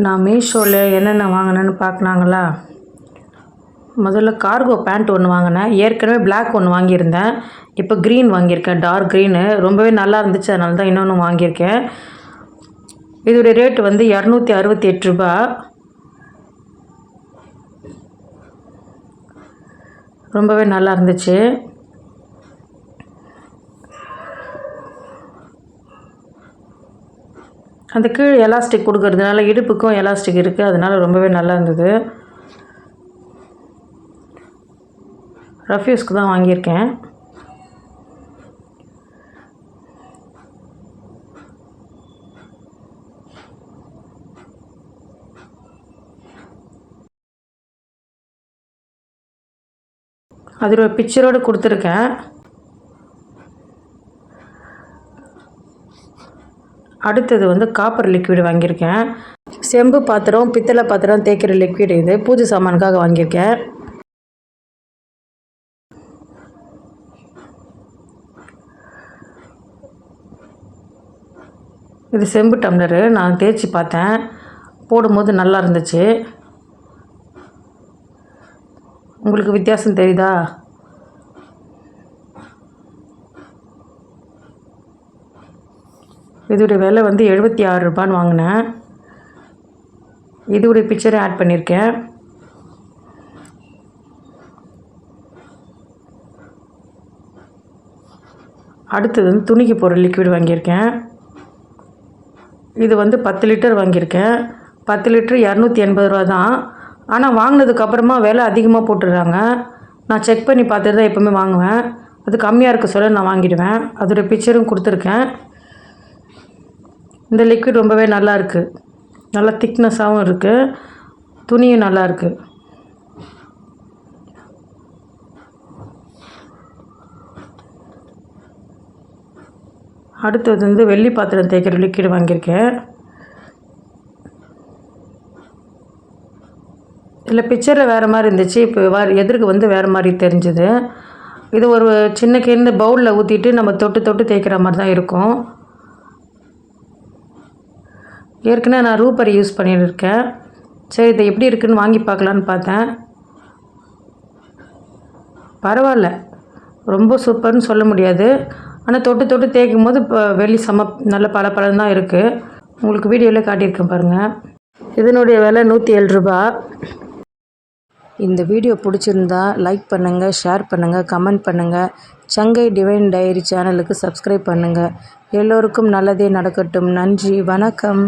நான் மீஷோவில் என்னென்ன வாங்கினேன்னு பார்க்கலாங்களா? முதல்ல கார்கோ பேண்ட் ஒன்று வாங்கினேன். ஏற்கனவே பிளாக் ஒன்று வாங்கியிருந்தேன். இப்போ க்ரீன் வாங்கியிருக்கேன், டார்க் க்ரீனு. ரொம்பவே நல்லா இருந்துச்சு, அதனால தான் இன்னொன்று வாங்கியிருக்கேன். இதோடைய ரேட்டு வந்து ரூ. 268. ரொம்பவே நல்லா இருந்துச்சு. அந்த கீழ் எலாஸ்டிக் கொடுக்கறதுனால இடுப்புக்கும் எலாஸ்டிக் இருக்குது, அதனால ரொம்பவே நல்லா இருந்தது. ரஃப்யூஸ்க்கு தான் வாங்கியிருக்கேன். அதில் ஒரு பிக்சரோடு கொடுத்துருக்கேன். அடுத்தது வந்து காப்பர் லிக்விட் வாங்கியிருக்கேன். செம்பு பாத்திரம், பித்தளை பாத்திரம் தேய்க்கிற லிக்விட். இது பூஜை சாமானுக்காக வாங்கியிருக்கேன். இது செம்பு டம்ளரு. நான் தேய்ச்சி பார்த்தேன், போடும்போது நல்லா இருந்துச்சு. உங்களுக்கு வித்தியாசம் தெரியுதா? இதோடைய விலை வந்து ரூ. 76 வாங்கினேன். இதோடைய பிக்சரை ஆட் பண்ணியிருக்கேன். அடுத்தது வந்து துணிக்கு போகிற லிக்விட் வாங்கியிருக்கேன். இது வந்து 10 லிட்டர் வாங்கியிருக்கேன். 10 லிட்டர் ரூ. 280 தான். ஆனால் வாங்கினதுக்கப்புறமா விலை அதிகமாக போட்டுடுறாங்க. நான் செக் பண்ணி பார்த்துட்டு தான் எப்போவுமே வாங்குவேன். அது கம்மியாக இருக்க சொல்ல நான் வாங்கிடுவேன். அதோடய பிக்சரும் கொடுத்துருக்கேன். இந்த லிக்விட் ரொம்பவே நல்லா இருக்குது. நல்லா திக்னஸாகவும் இருக்குது, துணியும் நல்லா இருக்குது. அடுத்தது வந்து வெள்ளி பாத்திரம் தேய்க்கிற லிக்விட் வாங்கியிருக்கேன். இதில் பிக்சரில் வேறு மாதிரி இருந்துச்சு, இப்போ எதிர்க்கு வந்து வேறு மாதிரி தெரிஞ்சுது. இது ஒரு சின்ன கிண்ண பவுலில் ஊற்றிட்டு நம்ம தொட்டு தொட்டு தேய்க்கிற மாதிரி தான் இருக்கும். ஏற்கனவே நான் ரூபரி யூஸ் பண்ணியிருக்கேன். சரி, இதை எப்படி இருக்குதுன்னு வாங்கி பார்க்கலான்னு பார்த்தேன். பரவாயில்ல, ரொம்ப சூப்பர்னு சொல்ல முடியாது. ஆனால் தொட்டு தொட்டு தேய்க்கும் போது இப்போ வெளி நல்ல பளபளன்னு தான் இருக்குது. உங்களுக்கு வீடியோவில் காட்டியிருக்கேன் பாருங்கள். இதனுடைய விலை ரூ. 107. இந்த வீடியோ பிடிச்சிருந்தா லைக் பண்ணுங்கள், ஷேர் பண்ணுங்கள், கமெண்ட் பண்ணுங்கள். சங்கை டிவைன் டைரி சேனலுக்கு சப்ஸ்கிரைப் பண்ணுங்கள். எல்லோருக்கும் நல்லதே நடக்கட்டும். நன்றி, வணக்கம்.